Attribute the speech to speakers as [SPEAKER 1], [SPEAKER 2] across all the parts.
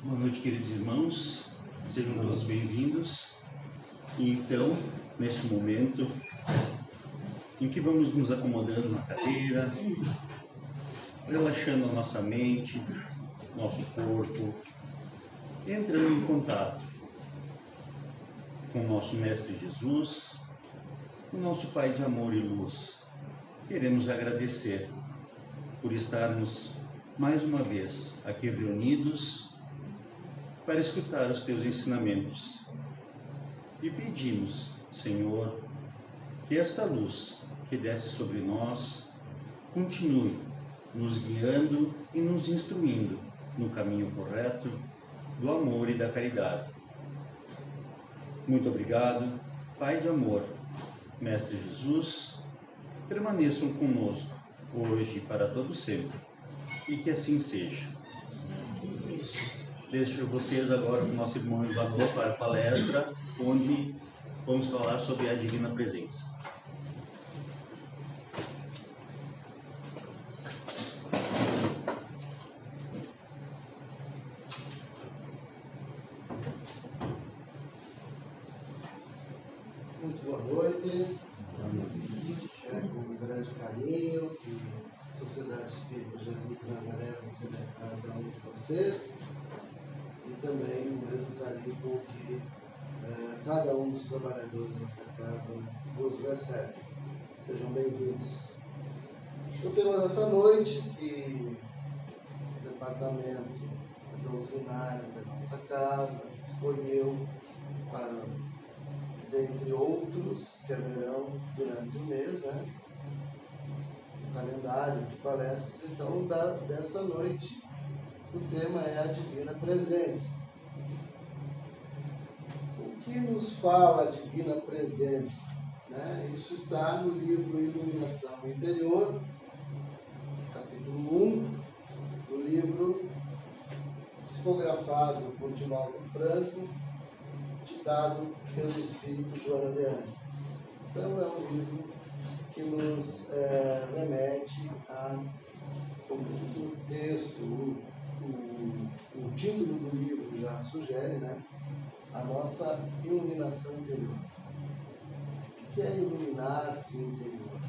[SPEAKER 1] Boa noite, queridos irmãos, sejam todos bem-vindos. Então, neste momento em que vamos nos acomodando na cadeira, relaxando a nossa mente, nosso corpo, entrando em contato com o nosso Mestre Jesus, o nosso Pai de amor e luz, queremos agradecer por estarmos mais uma vez aqui reunidos para escutar os teus ensinamentos. E pedimos, Senhor, que esta luz que desce sobre nós continue nos guiando e nos instruindo no caminho correto do amor e da caridade. Muito obrigado, Pai de amor, Mestre Jesus, permaneçam conosco hoje e para todo sempre, e que assim seja. Deixo vocês agora com o nosso irmão Ivanor para a palestra, onde vamos falar sobre a Divina Presença.
[SPEAKER 2] Muito boa noite. É com grande carinho que a Sociedade Espírita Jesus de Nazaré recebe a cada um de vocês, e também o mesmo carinho com que cada um dos trabalhadores dessa casa vos recebe. Sejam bem-vindos. O tema dessa noite, que o departamento doutrinário da nossa casa escolheu para, dentre outros que haverão durante o mês, o calendário de palestras, então, dessa noite, o tema é a Divina Presença. O que nos fala a Divina Presença? Isso está no livro Iluminação Interior, capítulo 1, do livro psicografado por Divaldo Franco, ditado pelo Espírito Joana de Ângeles. Então, é um livro que nos remete como o texto, o título do livro já sugere, a nossa iluminação interior. O que é iluminar-se interior?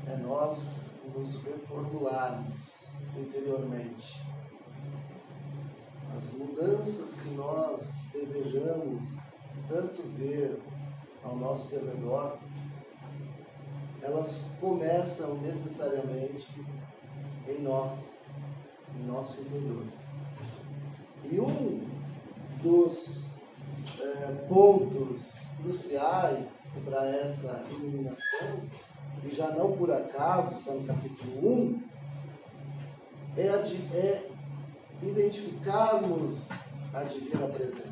[SPEAKER 2] É nós nos reformularmos interiormente. As mudanças que nós desejamos tanto ver ao nosso redor, elas começam necessariamente em nós, em nosso interior. E um dos pontos cruciais para essa iluminação, e já não por acaso está no capítulo 1, é identificarmos a Divina Presença.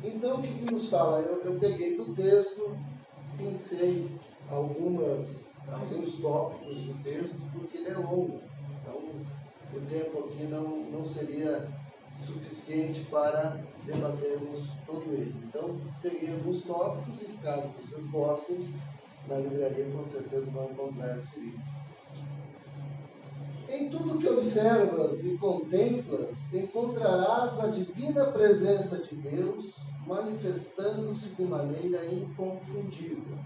[SPEAKER 2] Então, o que nos fala? Eu peguei do texto, pensei alguns tópicos do texto, porque ele é longo. Então, o tempo aqui não seria suficiente para debatermos todo ele. Então, peguei alguns tópicos e, caso vocês gostem, na livraria com certeza vão encontrar esse livro. Em tudo que observas e contemplas, encontrarás a divina presença de Deus manifestando-se de maneira inconfundível.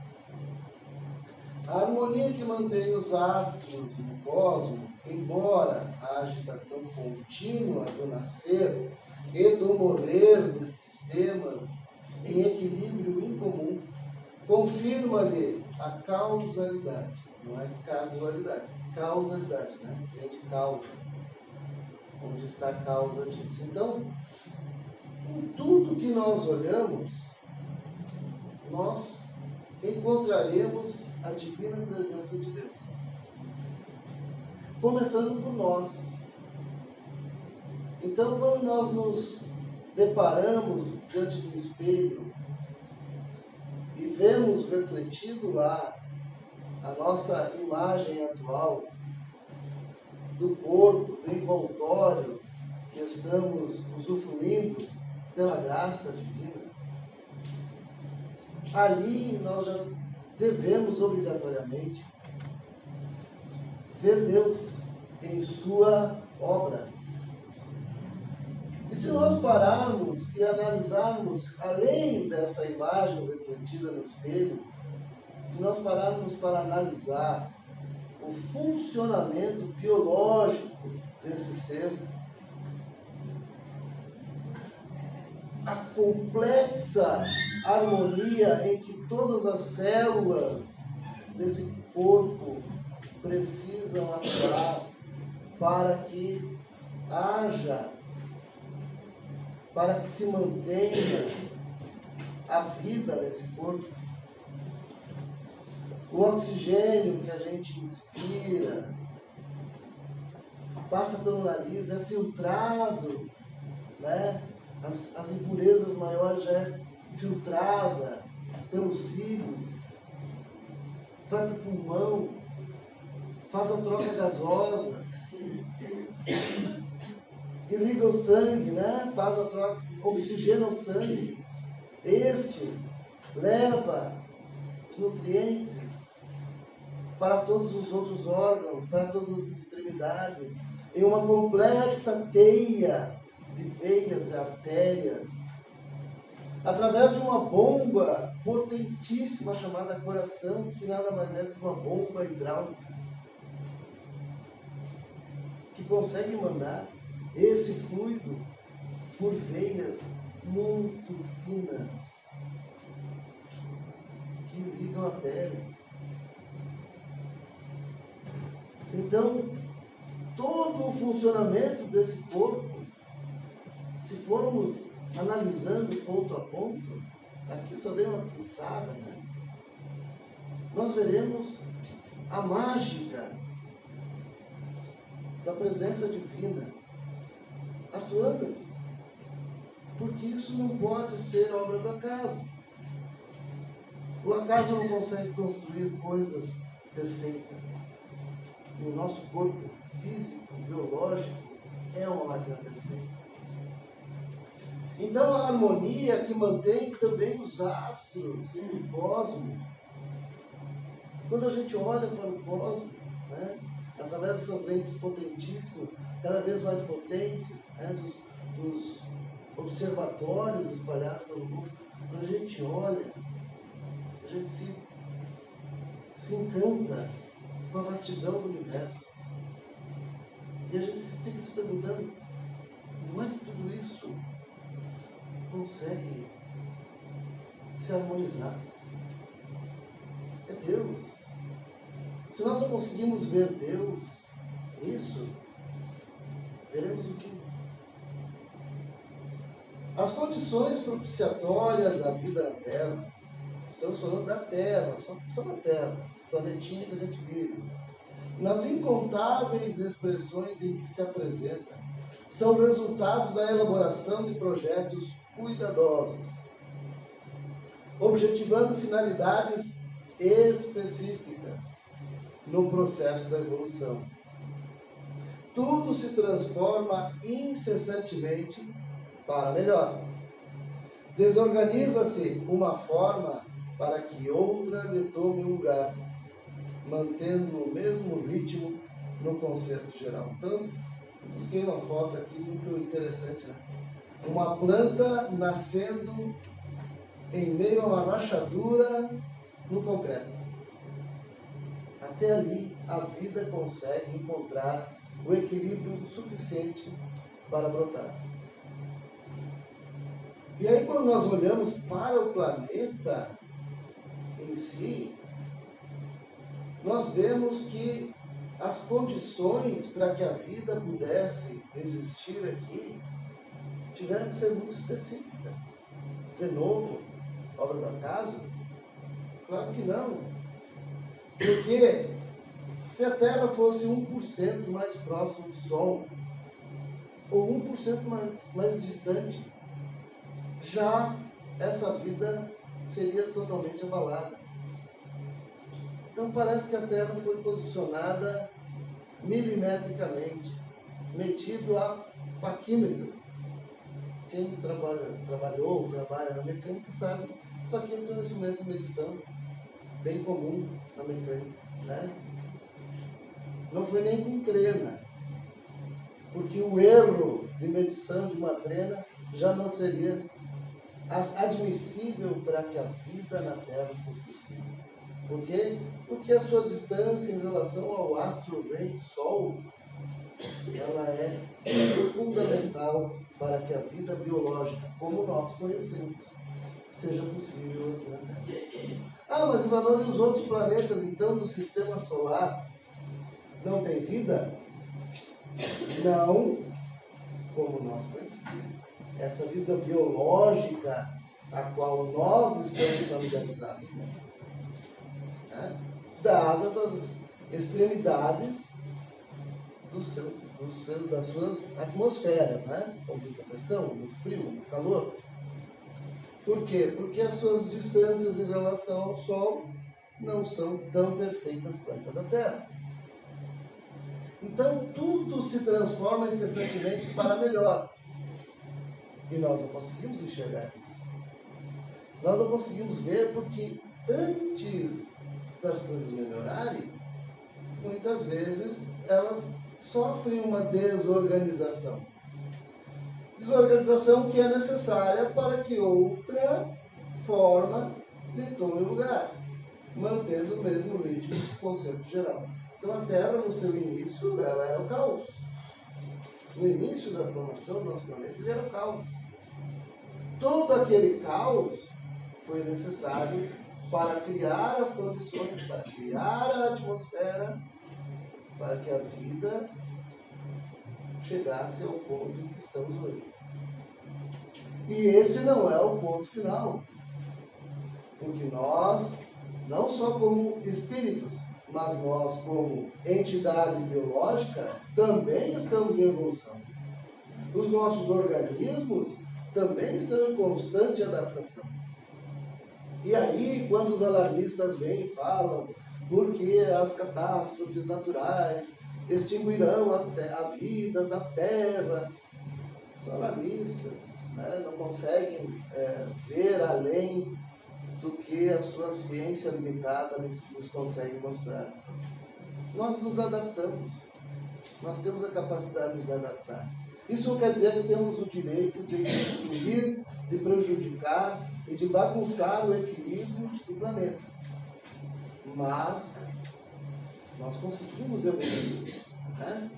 [SPEAKER 2] A harmonia que mantém os astros no cosmos, embora a agitação contínua do nascer e do morrer desses sistemas em equilíbrio incomum, confirma-lhe a causalidade, não é casualidade, causalidade, é de causa, onde está a causa disso. Então, em tudo que nós olhamos, nós encontraremos a divina presença de Deus. Começando por nós. Então, quando nós nos deparamos diante do espelho e vemos refletido lá a nossa imagem atual do corpo, do envoltório que estamos usufruindo pela graça divina, ali nós já devemos obrigatoriamente ver Deus em sua obra. E se nós pararmos e analisarmos, além dessa imagem refletida no espelho, se nós pararmos para analisar o funcionamento biológico desse ser, a complexa harmonia em que todas as células desse corpo precisam atuar para que haja, para que se mantenha a vida nesse corpo. O oxigênio que a gente inspira passa pelo nariz, é filtrado, né? As impurezas maiores já é filtrada pelos cílios, vai para o pulmão, faz a troca gasosa, irriga o sangue, né? Faz a troca, oxigena o sangue. Este leva os nutrientes para todos os outros órgãos, para todas as extremidades, em uma complexa teia de veias e artérias, através de uma bomba potentíssima chamada coração, que nada mais é que uma bomba hidráulica, que consegue mandar esse fluido por veias muito finas, que irrigam a pele. Então, todo o funcionamento desse corpo, se formos analisando ponto a ponto, aqui só dei uma pinçada, né? Nós veremos a mágica da presença divina atuando aqui. Porque isso não pode ser obra do acaso. O acaso não consegue construir coisas perfeitas. E o nosso corpo físico, biológico, é uma máquina perfeita. Então, a harmonia que mantém também os astros e o cosmos. Quando a gente olha para o cosmos, né, através dessas lentes potentíssimas, cada vez mais potentes, né, dos observatórios espalhados pelo mundo, quando a gente olha, a gente se encanta com a vastidão do universo. E a gente fica se perguntando, como é que tudo isso consegue se harmonizar? É Deus. Se nós não conseguimos ver Deus nisso, veremos o quê? As condições propiciatórias à vida na Terra, estamos falando da Terra, só da Terra, planetinha que a gente vive, nas incontáveis expressões em que se apresenta, são resultados da elaboração de projetos cuidadosos, objetivando finalidades específicas no processo da evolução. Tudo se transforma incessantemente para melhor. Desorganiza-se uma forma para que outra lhe tome o lugar, mantendo o mesmo ritmo no conceito geral. Então, busquei uma foto aqui muito interessante, né? Uma planta nascendo em meio a uma rachadura no concreto. Até ali, a vida consegue encontrar o equilíbrio suficiente para brotar. E aí, quando nós olhamos para o planeta em si, nós vemos que as condições para que a vida pudesse existir aqui tiveram que ser muito específicas. De novo, obra do acaso? Claro que não. Porque se a Terra fosse 1% mais próximo do Sol, ou 1% mais distante, já essa vida seria totalmente abalada. Então parece que a Terra foi posicionada milimetricamente, medido a paquímetro. Quem trabalha na mecânica sabe, paquímetro é um instrumento de medição. bem comum na mecânica, né? Não foi nem com trena, porque o erro de medição de uma trena já não seria admissível para que a vida na Terra fosse possível. Por quê? Porque a sua distância em relação ao astro rei Sol, ela é fundamental para que a vida biológica, como nós conhecemos, seja possível aqui na Terra. Ah, mas Ivanov, e os outros planetas, então, do Sistema Solar, não tem vida? Não, como nós conhecemos. Essa vida biológica a qual nós estamos familiarizados, né? Dadas as extremidades das suas atmosferas, né? Com muita pressão, muito frio, muito calor. Por quê? Porque as suas distâncias em relação ao Sol não são tão perfeitas quanto a da Terra. Então, tudo se transforma incessantemente para melhor. E nós não conseguimos enxergar isso. Nós não conseguimos ver porque antes das coisas melhorarem, muitas vezes elas sofrem uma desorganização. Desorganização que é necessária para que outra forma lhe tome lugar, mantendo o mesmo ritmo do conceito geral. Então a Terra, no seu início, ela era o caos. No início da formação do nosso planeta, ele era o caos. Todo aquele caos foi necessário para criar as condições, para criar a atmosfera, para que a vida chegasse ao ponto em que estamos hoje. E esse não é o ponto final. Porque nós, não só como espíritos, mas nós como entidade biológica, também estamos em evolução. Os nossos organismos também estão em constante adaptação. E aí, quando os alarmistas vêm e falam porque as catástrofes naturais extinguirão a vida da Terra, são alarmistas, né? Não conseguem ver além do que a sua ciência limitada nos consegue mostrar. Nós nos adaptamos, nós temos a capacidade de nos adaptar. Isso não quer dizer que temos o direito de destruir, de prejudicar e de bagunçar o equilíbrio do planeta. Mas nós conseguimos evoluir, né?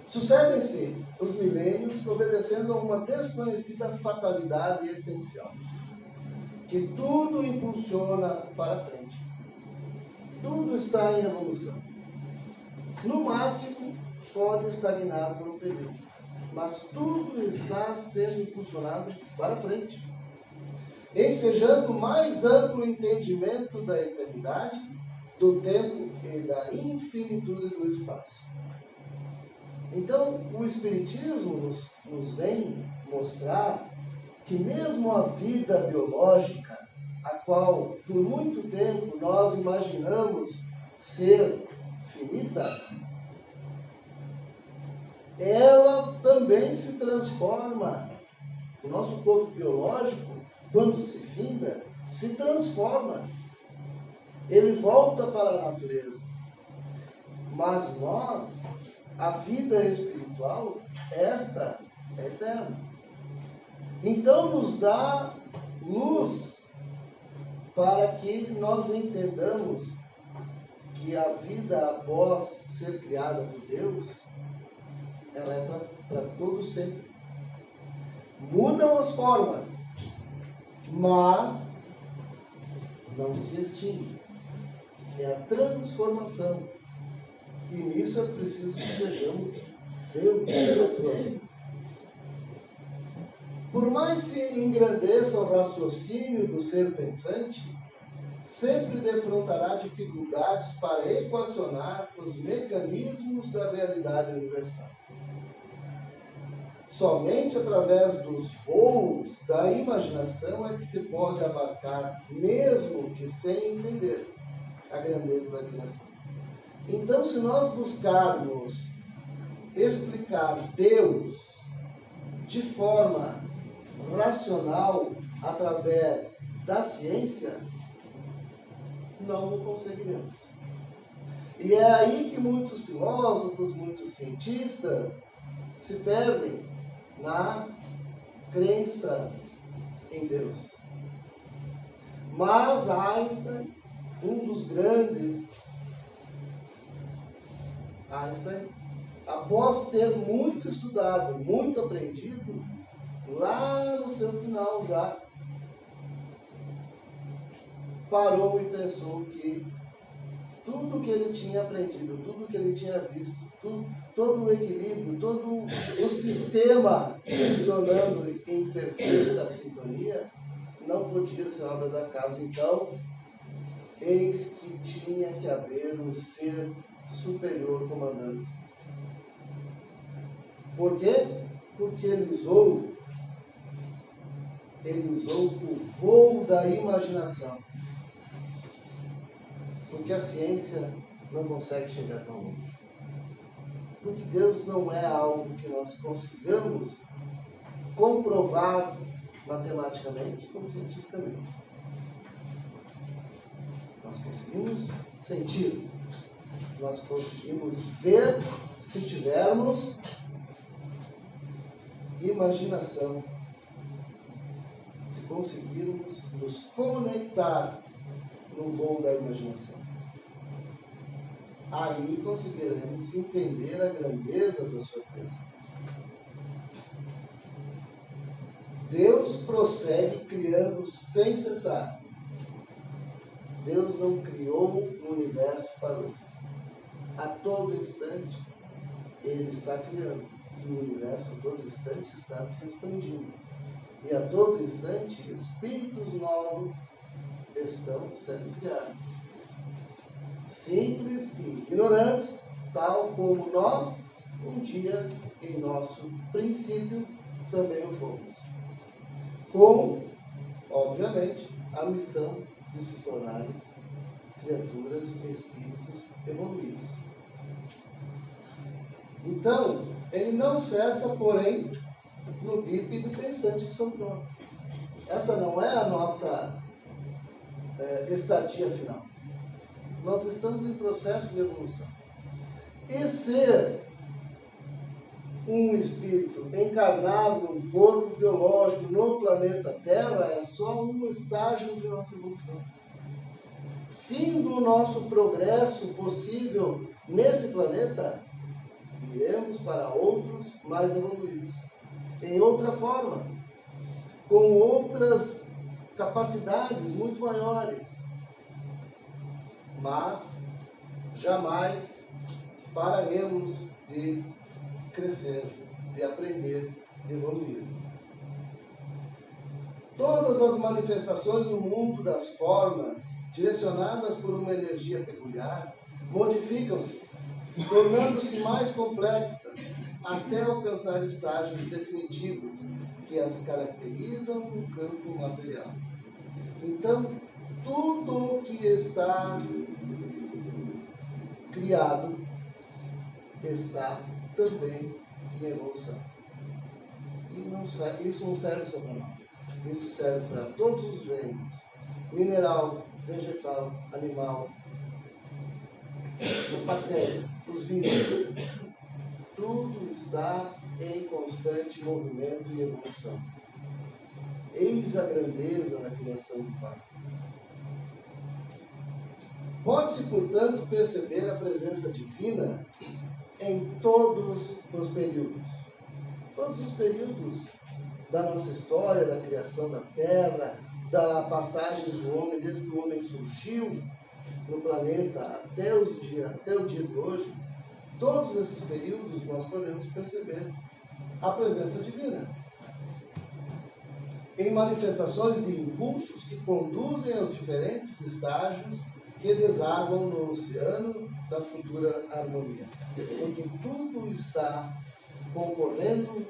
[SPEAKER 2] Sucedem-se os milênios obedecendo a uma desconhecida fatalidade essencial, que tudo impulsiona para frente. Tudo está em evolução. No máximo, pode estagnar por um período, mas tudo está sendo impulsionado para frente, ensejando mais amplo entendimento da eternidade, do tempo e da infinitude do espaço. Então, o Espiritismo nos vem mostrar que mesmo a vida biológica, a qual por muito tempo nós imaginamos ser finita, ela também se transforma. O nosso corpo biológico, quando se finda, se transforma. Ele volta para a natureza. Mas nós, a vida espiritual, esta é eterna. Então nos dá luz para que nós entendamos que a vida após ser criada por Deus, ela é para todo sempre. Mudam as formas, mas não se extingue. É a transformação. E nisso é preciso que sejamos Deus. Por mais se engrandeça o raciocínio do ser pensante, sempre defrontará dificuldades para equacionar os mecanismos da realidade universal. Somente através dos voos da imaginação é que se pode abarcar, mesmo que sem entender, a grandeza da criação. Então, se nós buscarmos explicar Deus de forma racional, através da ciência, não o conseguiremos. E é aí que muitos filósofos, muitos cientistas se perdem na crença em Deus. Mas Einstein, um dos grandes, Einstein, após ter muito estudado, muito aprendido, lá no seu final já, parou e pensou que tudo que ele tinha aprendido, tudo que ele tinha visto, todo o equilíbrio, todo o sistema funcionando em perfeita sintonia, não podia ser obra da casa. Então, eis que tinha que haver um ser superior comandando. Por quê? Porque ele usou o voo da imaginação. Porque a ciência não consegue chegar tão longe. Porque Deus não é algo que nós consigamos comprovar matematicamente ou cientificamente. Nós conseguimos sentir, nós conseguimos ver se tivermos imaginação, se conseguirmos nos conectar no voo da imaginação. Aí conseguiremos entender a grandeza da sua criação. Deus prossegue criando sem cessar. Deus não criou o universo para o a todo instante Ele está criando. E o universo a todo instante está se expandindo. E a todo instante espíritos novos estão sendo criados. Simples e ignorantes, tal como nós, um dia, em nosso princípio, também o fomos. Com, obviamente, a missão de se tornarem criaturas, espíritos evoluídos. Então, ele não cessa, porém, no bípede pensante que somos nós. Essa não é a nossa estadia final. Nós estamos em processo de evolução. E ser um espírito encarnado num corpo biológico no planeta Terra é só um estágio de nossa evolução. Fim do nosso progresso possível nesse planeta, iremos para outros mais evoluídos, em outra forma, com outras capacidades muito maiores, mas jamais pararemos de crescer, de aprender, de evoluir. Todas as manifestações no mundo das formas, direcionadas por uma energia peculiar, modificam-se, tornando-se mais complexas, até alcançar estágios definitivos que as caracterizam no campo material. Então, tudo que está criado está também em evolução. E isso não serve só para nós. Isso serve para todos os reinos: mineral, vegetal, animal, as bactérias, os vírus. Tudo está em constante movimento e evolução. Eis a grandeza da criação do Pai. Pode-se, portanto, perceber a presença divina em todos os períodos. Todos os períodos da nossa história, da criação da Terra, da passagem do homem, desde que o homem surgiu no planeta até o dia de hoje, todos esses períodos nós podemos perceber a presença divina em manifestações de impulsos que conduzem aos diferentes estágios que desaguam no oceano da futura harmonia. Porque tudo está concorrendo,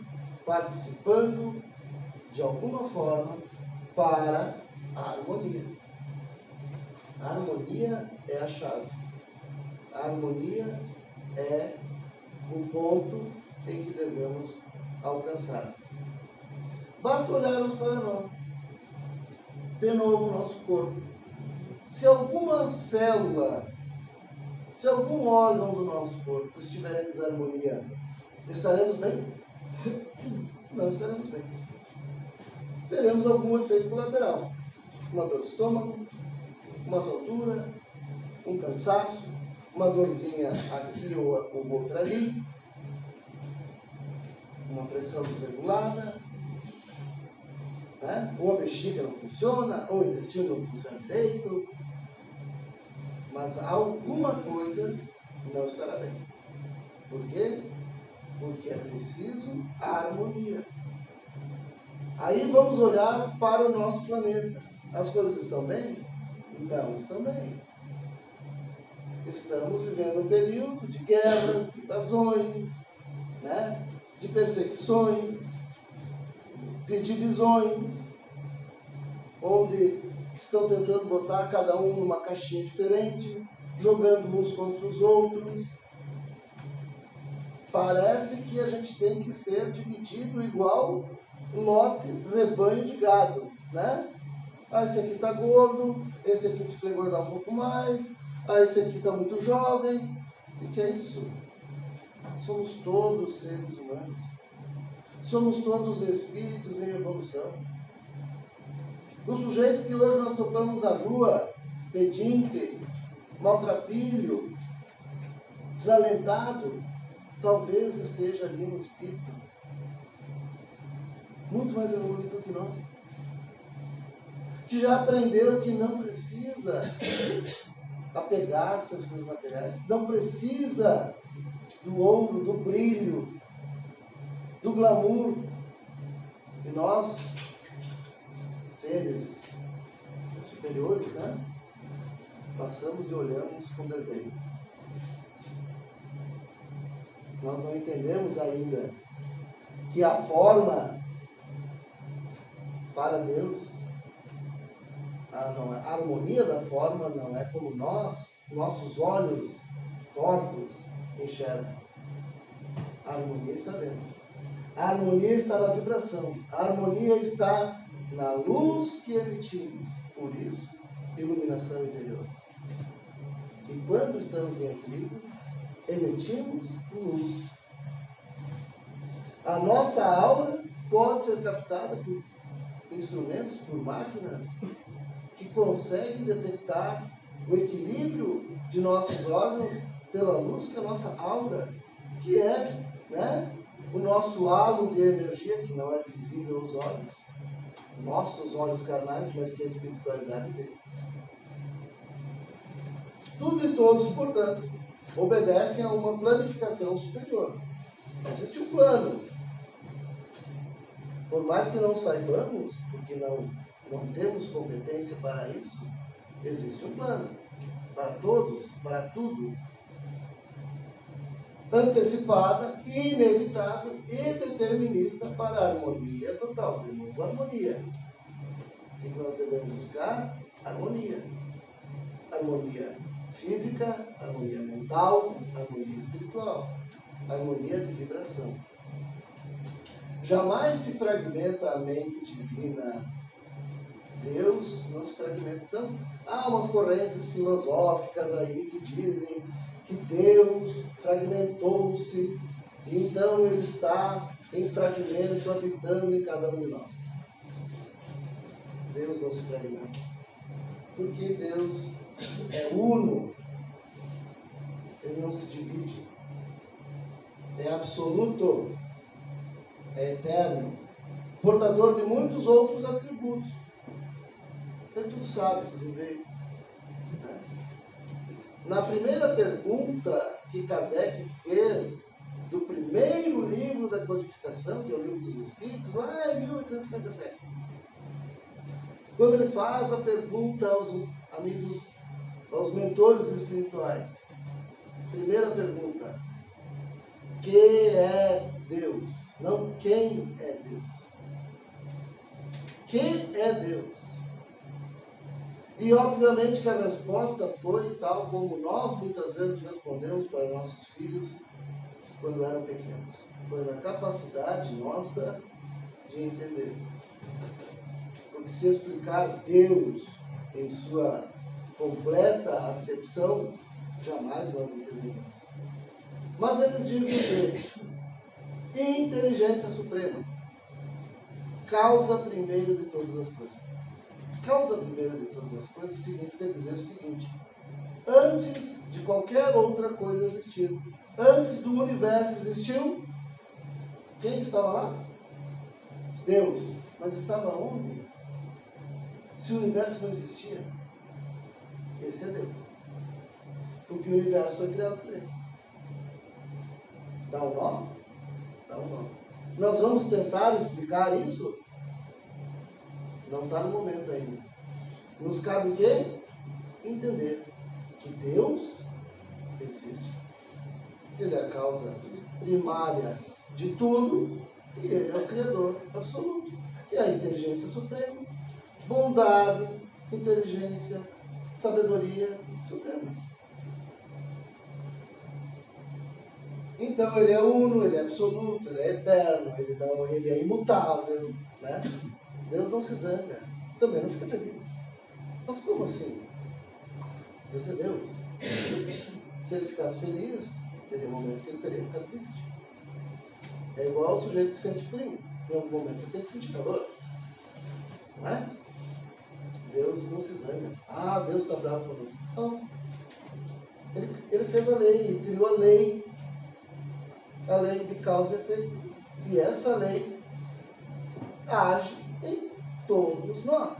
[SPEAKER 2] participando de alguma forma para a harmonia. A harmonia é a chave. A harmonia é o ponto em que devemos alcançar. Basta olharmos para nós. de novo o nosso corpo. Se alguma célula, se algum órgão do nosso corpo estiver em desarmonia, estaremos bem? Não estaremos bem. Teremos algum efeito colateral. Uma dor de estômago, uma tontura, um cansaço, uma dorzinha aqui ou outra ali, uma pressão desregulada, né? Ou a bexiga não funciona, ou o intestino não funciona direito, mas alguma coisa não estará bem. Por quê? Porque é preciso a harmonia. Aí vamos olhar para o nosso planeta. As coisas estão bem? Não estão bem. Estamos vivendo um período de guerras, de invasões, né? De perseguições, de divisões, onde estão tentando botar cada um numa caixinha diferente, jogando uns contra os outros. Parece que a gente tem que ser dividido igual lote, rebanho de gado, né? Ah, esse aqui está gordo, esse aqui precisa engordar um pouco mais, ah, esse aqui está muito jovem. O que é isso? Somos todos seres humanos. Somos todos espíritos em evolução. O sujeito que hoje nós topamos na rua, pedinte, maltrapilho, desalentado, talvez esteja ali no espírito, muito mais evoluído que nós, que já aprendeu que não precisa apegar-se às coisas materiais, não precisa do ouro, do brilho, do glamour. E nós, seres superiores, né, passamos e olhamos com desdém. Nós não entendemos ainda que a forma para Deus, a harmonia da forma não é como nossos olhos tortos enxergam. A harmonia está dentro. A harmonia está na vibração. A harmonia está na luz que emitimos. Por isso, iluminação interior. E quando estamos em equilíbrio, emitimos luz. A nossa aura pode ser captada por instrumentos, por máquinas que conseguem detectar o equilíbrio de nossos órgãos pela luz que é a nossa aura, que é, né, o nosso halo de energia, que não é visível aos olhos, nossos olhos carnais, mas que a espiritualidade vê. Tudo e todos, portanto, obedecem a uma planificação superior. Existe um plano. Por mais que não saibamos, porque não temos competência para isso, existe um plano. Para todos, para tudo. Antecipada, inevitável e determinista para a harmonia total. De novo, harmonia. O que nós devemos buscar? Harmonia. Harmonia física, harmonia mental, harmonia espiritual, harmonia de vibração. Jamais se fragmenta a mente divina. Deus não se fragmenta. Então, há umas correntes filosóficas aí que dizem que Deus fragmentou-se, e então Ele está em fragmento habitando em cada um de nós. Deus não se fragmenta. Porque Deus é uno. Ele não se divide. É absoluto. É eterno. Portador de muitos outros atributos. Ele tudo sabe, tudo vê. Na primeira pergunta que Kardec fez do primeiro livro da codificação, que é o Livro dos Espíritos, lá em 1857, quando ele faz a pergunta aos amigos, aos mentores espirituais, primeira pergunta: que é Deus? Não quem é Deus. Que é Deus? E obviamente que a resposta foi tal como nós muitas vezes respondemos para nossos filhos quando eram pequenos. Foi na capacidade nossa de entender. porque se explicar Deus em sua completa acepção, jamais nós entenderemos. Mas eles dizem que inteligência suprema, causa primeira de todas as coisas. Causa primeira de todas as coisas significa dizer o seguinte: antes de qualquer outra coisa existir, antes do universo existiu, quem estava lá? Deus. Mas estava onde? Se o universo não existia, esse é Deus. Porque o universo foi criado por ele. Dá um nó? Dá um nó. Nós vamos tentar explicar isso? Não está no momento ainda. Nos cabe o quê? Entender que Deus existe. Ele é a causa primária de tudo e ele é o Criador absoluto. Que é a inteligência suprema, bondade, inteligência, sabedoria supremas. Então ele é uno, ele é absoluto, ele é eterno, ele é imutável, né? Deus não se zanga, também não fica feliz. Mas como assim? Deus é Deus. Se ele ficasse feliz, teria momentos que ele teria ficado triste. É igual o sujeito que sente frio. Em algum momento ele tem que sentir calor. Não é? Deus não se zanga. Ah, Deus está bravo conosco. Não. Ele fez a lei, ele criou a lei de causa e efeito. E essa lei age em todos nós.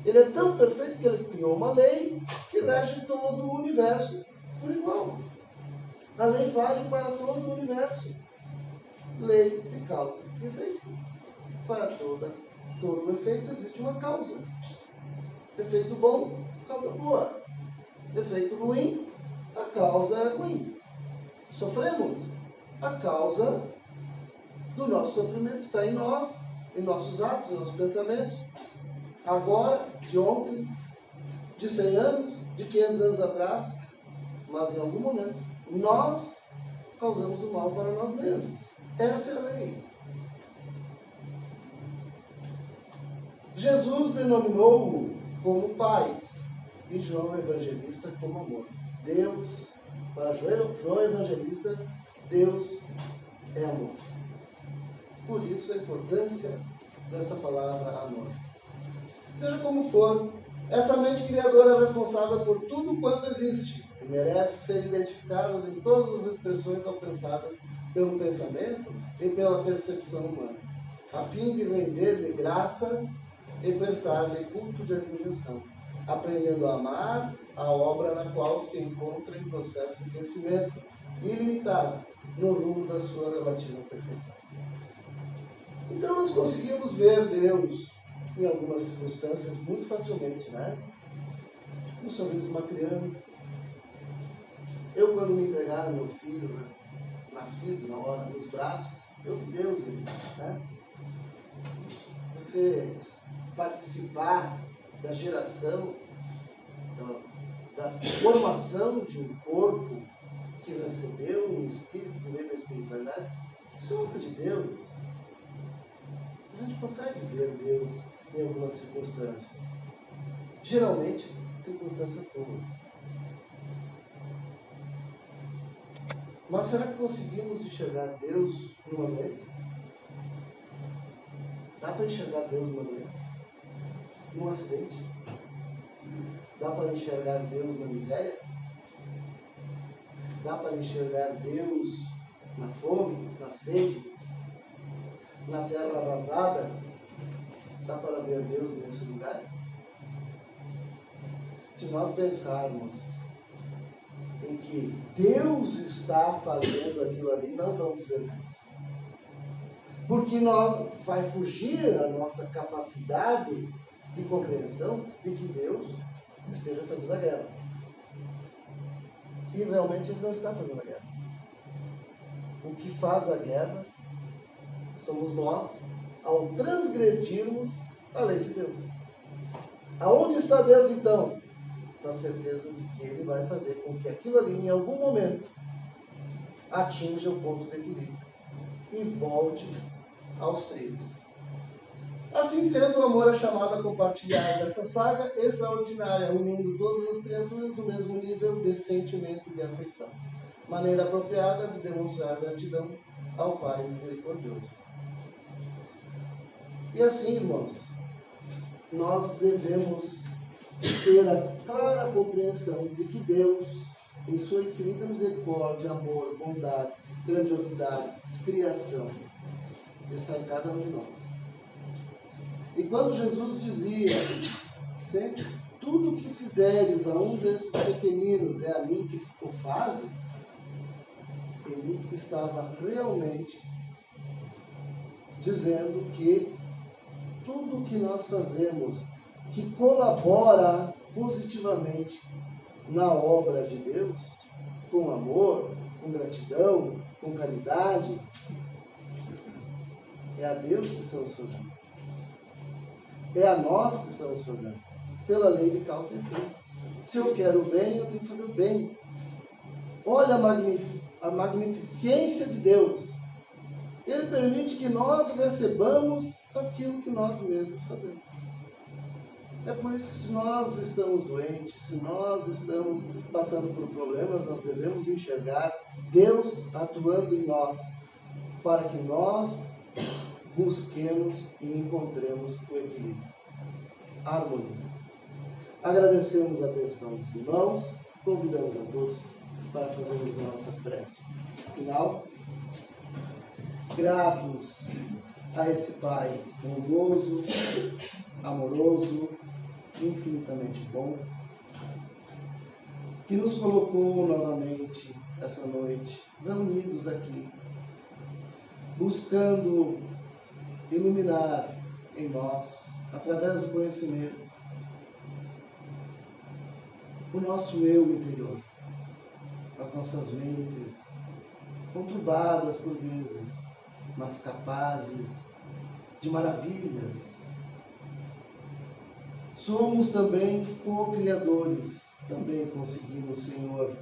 [SPEAKER 2] Ele é tão perfeito que ele criou uma lei que rege todo o universo por igual. A lei vale para todo o universo. Lei de causa e efeito. Para todo o efeito existe uma causa. Efeito bom, causa boa. Efeito ruim, a causa é ruim. Sofremos. A causa do nosso sofrimento está em nós, em nossos atos, em nossos pensamentos. Agora, de ontem, de 100 anos, de 500 anos atrás, mas em algum momento, nós causamos o mal para nós mesmos. Essa é a lei. Jesus denominou-o como Pai e João Evangelista como amor. Deus, para João Evangelista, Deus é amor. Por isso a importância dessa palavra amor. Seja como for, essa mente criadora é responsável por tudo quanto existe e merece ser identificada em todas as expressões alcançadas pelo pensamento e pela percepção humana, a fim de render-lhe graças e prestar-lhe culto de admiração, aprendendo a amar a obra na qual se encontra em processo de crescimento ilimitado no rumo da sua relativa perfeição. Então nós conseguimos ver Deus em algumas circunstâncias muito facilmente, né? No sorriso de uma criança. Eu, quando me entregaram meu filho, né, nascido na hora, nos braços, eu vi Deus ali, né? Você participar da geração, da formação de um corpo que recebeu um espírito por meio da espiritualidade, isso é obra de Deus. A gente consegue ver Deus em algumas circunstâncias. Geralmente, circunstâncias boas. Mas será que conseguimos enxergar Deus numa vez? Dá para enxergar Deus numa vez? Num acidente? Dá para enxergar Deus na miséria? Dá para enxergar Deus na fome, na sede, na terra arrasada? Dá para ver Deus nesses lugares? Se nós pensarmos em que Deus está fazendo aquilo ali, não vamos ver Deus. Porque vai fugir a nossa capacidade de compreensão de que Deus esteja fazendo a guerra. E realmente Ele não está fazendo a guerra. O que faz a guerra somos nós, ao transgredirmos a lei de Deus. Aonde está Deus então? Na certeza de que Ele vai fazer com que aquilo ali, em algum momento, atinja o ponto de equilíbrio e volte aos trilhos. Assim sendo, o amor é chamado a compartilhar dessa saga extraordinária, unindo todas as criaturas no mesmo nível de sentimento e de afeição. Maneira apropriada de demonstrar gratidão ao Pai misericordioso. E assim, irmãos, nós devemos ter a clara compreensão de que Deus, em sua infinita misericórdia, amor, bondade, grandiosidade, criação, está em cada um de nós. E quando Jesus dizia sempre, tudo que fizeres a um desses pequeninos é a mim que o fazes, ele estava realmente dizendo que tudo que nós fazemos que colabora positivamente na obra de Deus, com amor, com gratidão, com caridade, é a Deus que estamos fazendo. É a nós que estamos fazendo. Pela lei de causa e efeito. Se eu quero o bem, eu tenho que fazer o bem. Olha a magnificência de Deus. Ele permite que nós recebamos aquilo que nós mesmos fazemos. É por isso que se nós estamos doentes, se nós estamos passando por problemas, nós devemos enxergar Deus atuando em nós, para que nós busquemos e encontremos o equilíbrio, a harmonia. Agradecemos a atenção dos irmãos, convidamos a todos para fazermos a nossa prece final. Gratos a esse Pai bondoso, amoroso, infinitamente bom, que nos colocou novamente essa noite, reunidos aqui, buscando iluminar em nós, através do conhecimento, o nosso eu interior, as nossas mentes, conturbadas por vezes, mas capazes de maravilhas. Somos também co-criadores, também conseguimos, Senhor,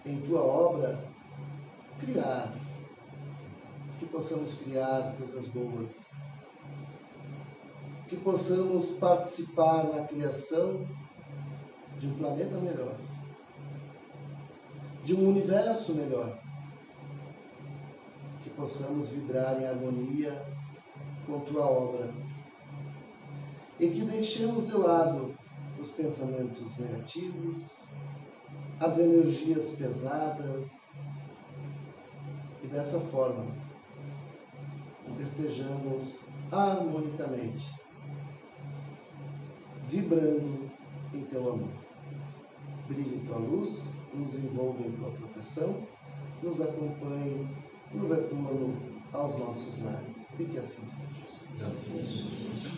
[SPEAKER 2] em Tua obra, criar, que possamos criar coisas boas, que possamos participar na criação de um planeta melhor, de um universo melhor, que possamos vibrar em harmonia com Tua obra e que deixemos de lado os pensamentos negativos, as energias pesadas e dessa forma estejamos harmonicamente vibrando em Teu amor. Brilhe Tua luz, nos envolva em Tua proteção, nos acompanhe no retorno aos nossos lares. E que assim seja.